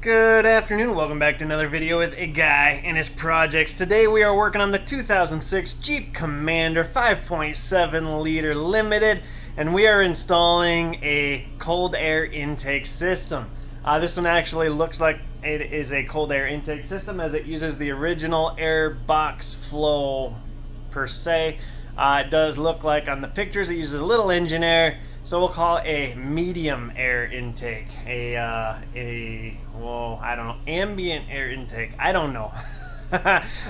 Good afternoon, welcome back to another video with a guy and his projects. Today we are working on the 2006 Jeep Commander 5.7 liter limited, and we are installing a cold air intake system. This one actually looks like it is a cold air intake system as it uses the original air box flow per se. It does look like on the pictures it uses a little engine air, so we'll call it a medium air intake, well, I don't know, ambient air intake, I don't know.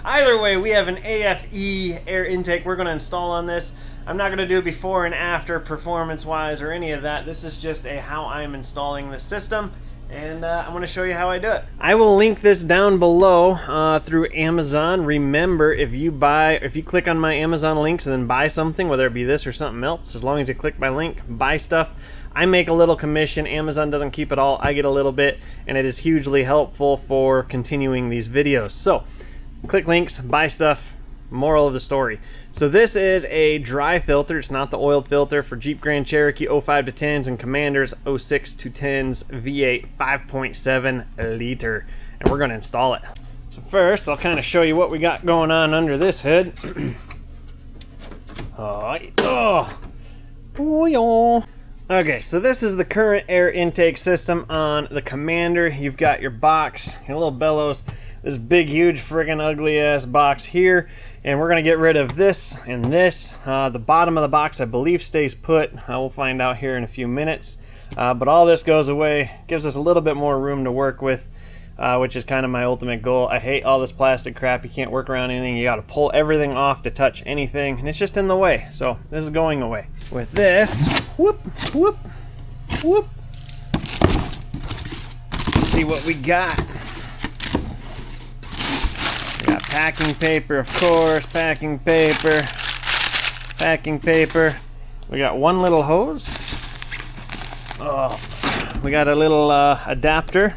Either way, we have an AFE air intake we're going to install on this. I'm not going to do before and after performance wise or any of that. This is just a how I'm installing the system, and I'm going to show you how I do it. I will link this down below through Amazon. Remember, if you click on my Amazon links and then buy something, whether it be this or something else, as long as you click my link, buy stuff, I make a little commission. Amazon doesn't keep it all, I get a little bit, and it is hugely helpful for continuing these videos. So click links, buy stuff. Moral of the story. So this is a dry filter. It's not the oiled filter for Jeep Grand Cherokee 05 to 10s and Commanders 06 to 10s V8 5.7 liter. And we're going to install it. So first, I'll kind of show you what we got going on under this hood. Okay, so this is the current air intake system on the Commander. You've got your box, your little bellows, this big, huge, friggin' ugly ass box here, and we're gonna get rid of this and this. The bottom of the box, I believe, stays put. We'll find out here in a few minutes. But all this goes away, gives us a little bit more room to work with, which is kind of my ultimate goal. I hate all this plastic crap. You can't work around anything. You got to pull everything off to touch anything, and it's just in the way. So this is going away. With this, whoop, whoop, whoop. Let's see what we got. We got packing paper, of course, packing paper, packing paper. We got one little hose. Oh, we got a little adapter.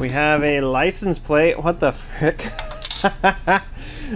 We have a license plate. What the frick?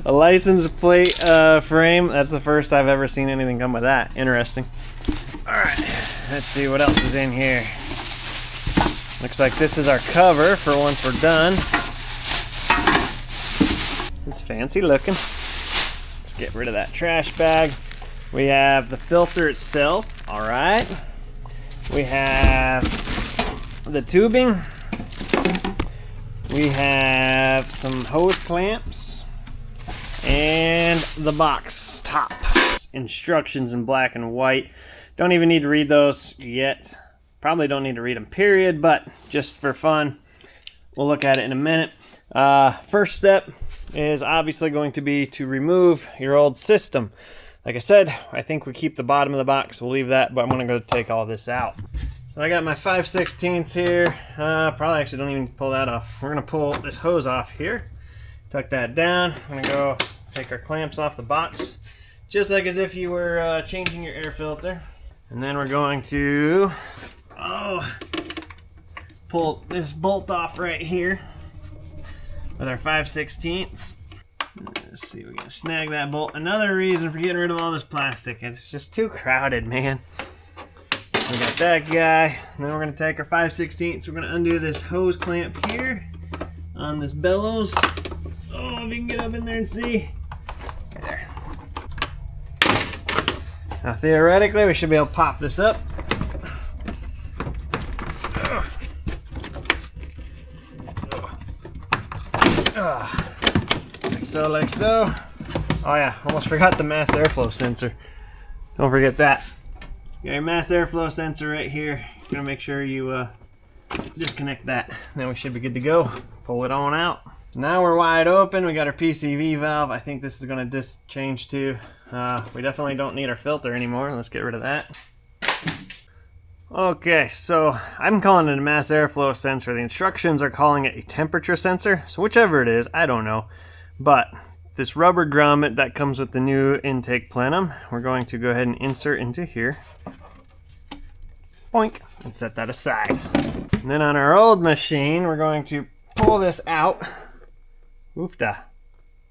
A license plate frame. That's the first I've ever seen anything come with that. Interesting. Alright, let's see what else is in here. Looks like this is our cover for once we're done. It's fancy looking. Let's get rid of that trash bag. We have the filter itself. Alright. We have the tubing. We have some hose clamps and the box top. Instructions in black and white. Don't even need to read those yet. Probably don't need to read them, period, but just for fun, we'll look at it in a minute. First step is obviously going to be to remove your old system. Like I said, I think we keep the bottom of the box. We'll leave that, but I'm going to go take all this out. So I got my 5/16 here. Probably actually don't even pull that off. We're going to pull this hose off here. Tuck that down. I'm going to go take our clamps off the box, just like as if you were changing your air filter. And then we're going to pull this bolt off right here with our 5/16. Let's see, we're gonna snag that bolt. Another reason for getting rid of all this plastic. It's just too crowded, man. We got that guy. And then we're gonna take our 5/16. We're gonna undo this hose clamp here on this bellows. Oh, if you can get up in there and see. Okay, there. Now theoretically, we should be able to pop this up. Like so. Oh yeah, almost forgot the mass airflow sensor. Don't forget that. You got your mass airflow sensor right here. You're gonna make sure you disconnect that. Then we should be good to go. Pull it on out. Now we're wide open. We got our PCV valve. I think this is gonna change too. We definitely don't need our filter anymore. Let's get rid of that. Okay, so I'm calling it a mass airflow sensor. The instructions are calling it a temperature sensor. So whichever it is, I don't know. But this rubber grommet that comes with the new intake plenum, we're going to go ahead and insert into here. Boink, and set that aside. And then on our old machine, we're going to pull this out. Oofda.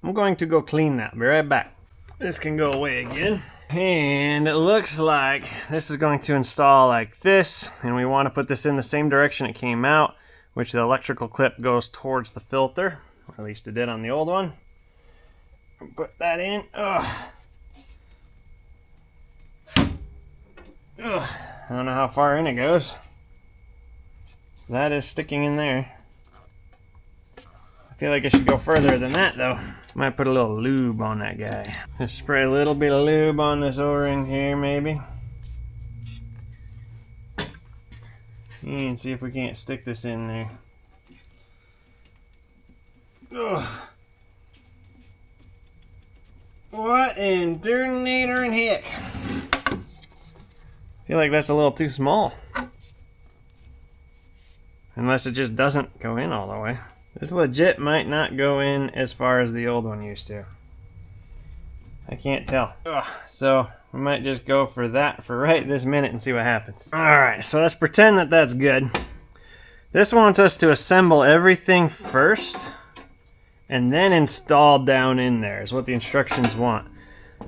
I'm going to go clean that. Be right back. This can go away again. And it looks like this is going to install like this, and we want to put this in the same direction it came out, which the electrical clip goes towards the filter, or at least it did on the old one. Put that in. Ugh. Ugh. I don't know how far in it goes. That is sticking in there. I feel like it should go further than that though. Might put a little lube on that guy. Just spray a little bit of lube on this O-ring here maybe. And see if we can't stick this in there. Ugh. What in Durnator and heck? I feel like that's a little too small. Unless it just doesn't go in all the way. This legit might not go in as far as the old one used to. I can't tell. Ugh. So we might just go for that for right this minute and see what happens. Alright, so let's pretend that that's good. This wants us to assemble everything first and then install down in there is what the instructions want.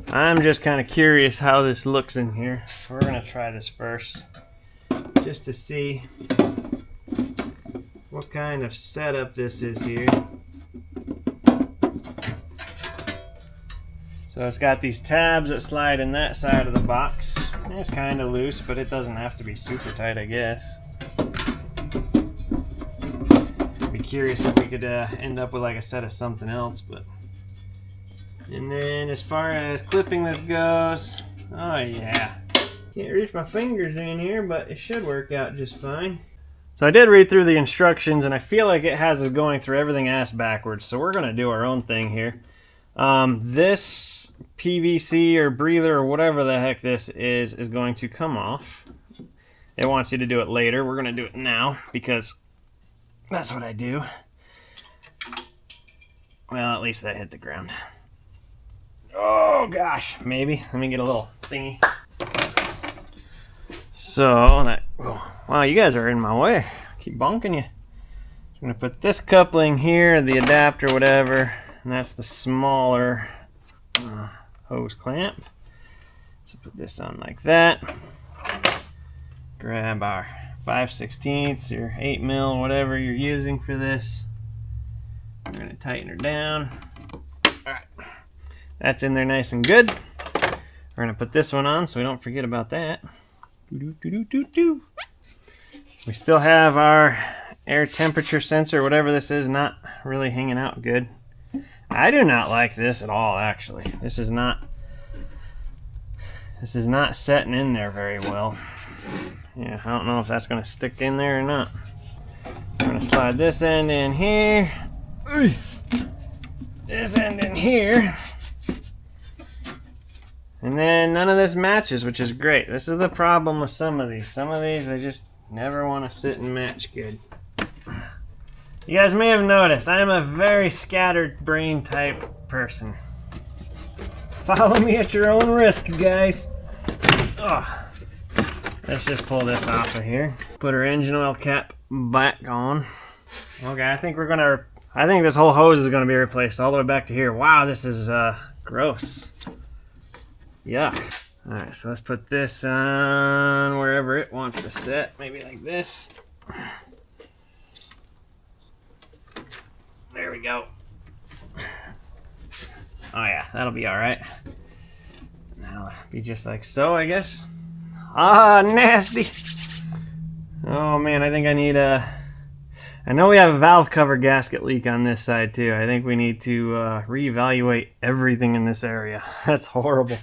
I'm just kind of curious how this looks in here. So we're going to try this first just to see what kind of setup this is here. So it's got these tabs that slide in that side of the box. It's kind of loose, but it doesn't have to be super tight, I guess. Be curious if we could end up with like a set of something else, but. And then as far as clipping this goes, oh yeah. Can't reach my fingers in here, but it should work out just fine. So I did read through the instructions, and I feel like it has us going through everything ass backwards, so we're gonna do our own thing here. This PVC or breather or whatever the heck this is going to come off. It wants you to do it later. We're gonna do it now because that's what I do. Well, at least that hit the ground. Oh gosh, maybe. Let me get a little thingy. So that, oh, wow, you guys are in my way. I keep bonking you. I'm gonna put this coupling here, the adapter, whatever, and that's the smaller hose clamp. So put this on like that. Grab our 5/16 or 8 mil, whatever you're using for this. We're gonna tighten her down. All right, that's in there nice and good. We're gonna put this one on so we don't forget about that. We still have our air temperature sensor, whatever this is, not really hanging out good. I do not like this at all, actually. This is not setting in there very well. Yeah, I don't know if that's going to stick in there or not. I'm going to slide this end in here. This end in here. And then none of this matches, which is great. This is the problem with some of these. Some of these, they just never want to sit and match good. You guys may have noticed, I am a very scattered brain type person. Follow me at your own risk, guys. Ugh. Let's just pull this off of here. Put our engine oil cap back on. Okay, I think this whole hose is gonna be replaced all the way back to here. Wow, this is gross. Yuck. Alright, so let's put this on wherever it wants to sit. Maybe like this. There we go. Oh yeah, that'll be alright. That'll be just like so, I guess. Ah, nasty! Oh man, I think I need a... I know we have a valve cover gasket leak on this side too. I think we need to reevaluate everything in this area. That's horrible.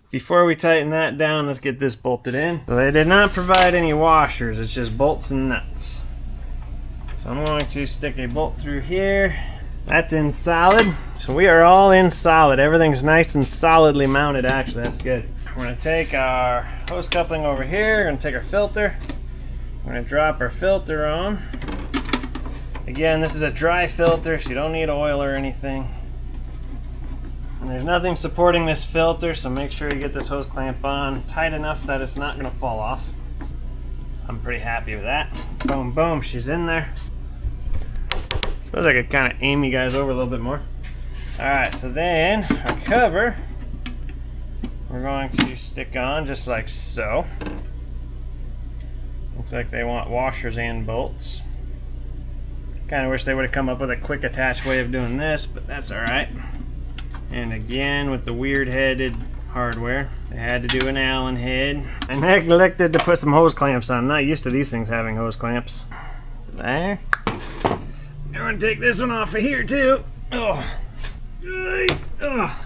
Before we tighten that down, let's get this bolted in. So they did not provide any washers, it's just bolts and nuts. So I'm going to stick a bolt through here. That's in solid. So we are all in solid. Everything's nice and solidly mounted, actually, that's good. We're gonna take our hose coupling over here, we're gonna take our filter. We're gonna drop our filter on. Again, this is a dry filter, so you don't need oil or anything. And there's nothing supporting this filter, so make sure you get this hose clamp on tight enough that it's not gonna fall off. I'm pretty happy with that. Boom, boom, she's in there. Suppose I could kind of aim you guys over a little bit more. Alright, so then our cover, we're going to stick on just like so. Looks like they want washers and bolts. Kind of wish they would have come up with a quick attach way of doing this, but that's all right. And again, with the weird headed hardware, they had to do an Allen head. I neglected to put some hose clamps on. I'm not used to these things having hose clamps. There. I'm gonna take this one off of here too. Oh. Oh.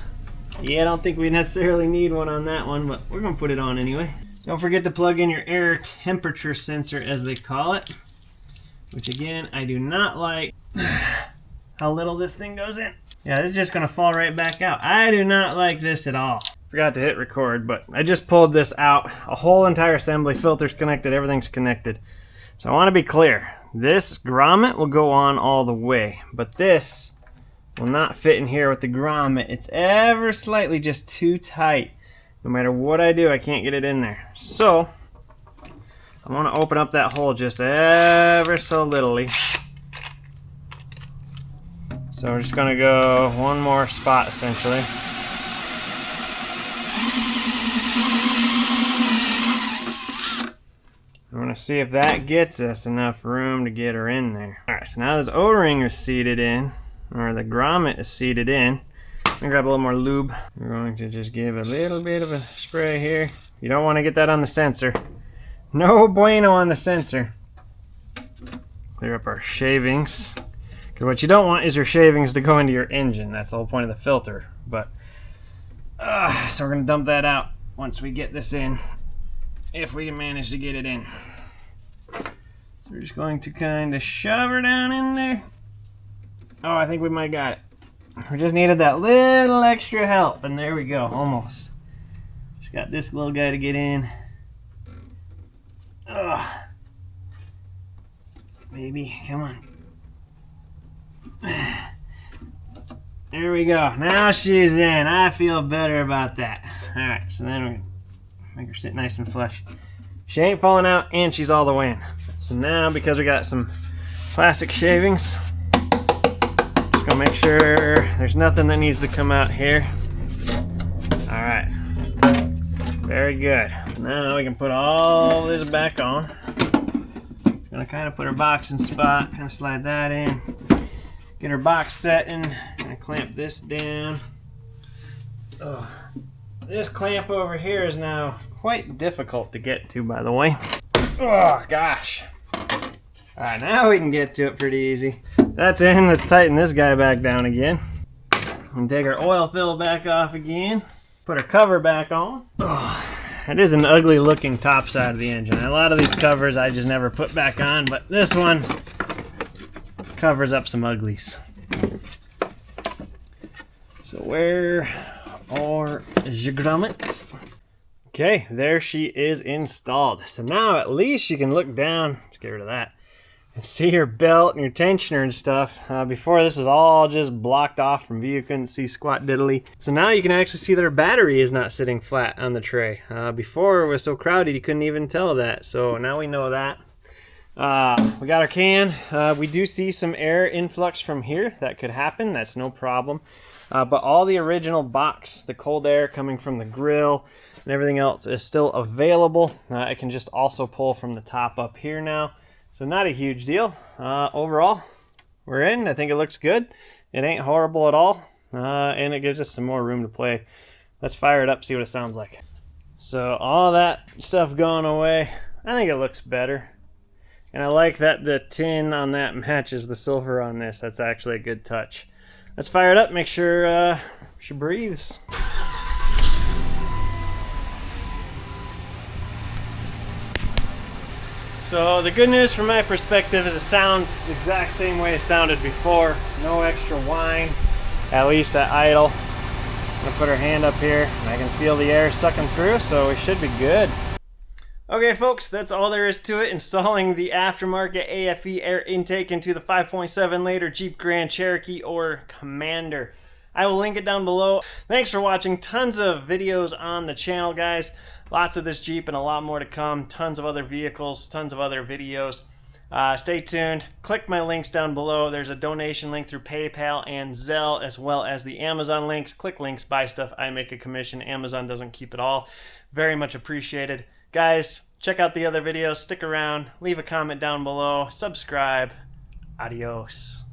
Yeah, I don't think we necessarily need one on that one, but we're gonna put it on anyway. Don't forget to plug in your air temperature sensor, as they call it. Which again, I do not like how little this thing goes in. Yeah, this is just gonna fall right back out. I do not like this at all. Forgot to hit record, but I just pulled this out. A whole entire assembly, filters connected, everything's connected. So I wanna be clear. This grommet will go on all the way, but this will not fit in here with the grommet. It's ever slightly just too tight. No matter what I do, I can't get it in there. So I want to open up that hole just ever so littly. So we're just going to go one more spot essentially. I want to see if that gets us enough room to get her in there. Alright, so now this O-ring is seated in, or the grommet is seated in. I'm going to grab a little more lube. We're going to just give a little bit of a spray here. You don't want to get that on the sensor. No bueno on the sensor. Clear up our shavings. Because what you don't want is your shavings to go into your engine. That's the whole point of the filter. But so we're going to dump that out once we get this in. If we can manage to get it in. So we're just going to kind of shove her down in there. Oh, I think we might got it. We just needed that little extra help. And there we go, almost. Just got this little guy to get in. Ugh. Baby, come on. There we go. Now she's in. I feel better about that. Alright, so then we make her sit nice and flush. She ain't falling out and she's all the way in. So now, because we got some plastic shavings, just gonna make sure there's nothing that needs to come out here. Alright. Very good. Now we can put all this back on. Gonna kind of put our boxing spot, kind of slide that in. Get our box setting. Gonna clamp this down. Oh, this clamp over here is now quite difficult to get to, by the way. Oh gosh. Alright, now we can get to it pretty easy. That's in. Let's tighten this guy back down again. And take our oil fill back off again. Put our cover back on. Oh, it is an ugly looking top side of the engine. A lot of these covers I just never put back on, but this one covers up some uglies. So where are your grommets? Okay, there she is installed. So now at least you can look down. Let's get rid of that. And see your belt and your tensioner and stuff. Before, this is all just blocked off from view. You couldn't see squat diddly. So now you can actually see that our battery is not sitting flat on the tray. Before it was so crowded you couldn't even tell that. So now we know that. We got our can. We do see some air influx from here. That could happen. That's no problem. But all the original box, the cold air coming from the grill and everything else is still available. I can just also pull from the top up here now. So not a huge deal. Overall, we're in. I think it looks good. It ain't horrible at all. And it gives us some more room to play. Let's fire it up, see what it sounds like. So all that stuff going away, I think it looks better. And I like that the tin on that matches the silver on this. That's actually a good touch. Let's fire it up, make sure she breathes. So the good news from my perspective is it sounds the exact same way it sounded before. No extra whine, at least at idle. I'm gonna put her hand up here and I can feel the air sucking through, so we should be good. Okay folks, that's all there is to it. Installing the aftermarket AFE air intake into the 5.7 liter Jeep Grand Cherokee or Commander. I will link it down below. Thanks for watching. Tons of videos on the channel, guys. Lots of this Jeep and a lot more to come. Tons of other vehicles, tons of other videos. Stay tuned. Click my links down below. There's a donation link through PayPal and Zelle, as well as the Amazon links. Click links, buy stuff. I make a commission. Amazon doesn't keep it all. Very much appreciated. Guys, check out the other videos. Stick around. Leave a comment down below. Subscribe. Adios.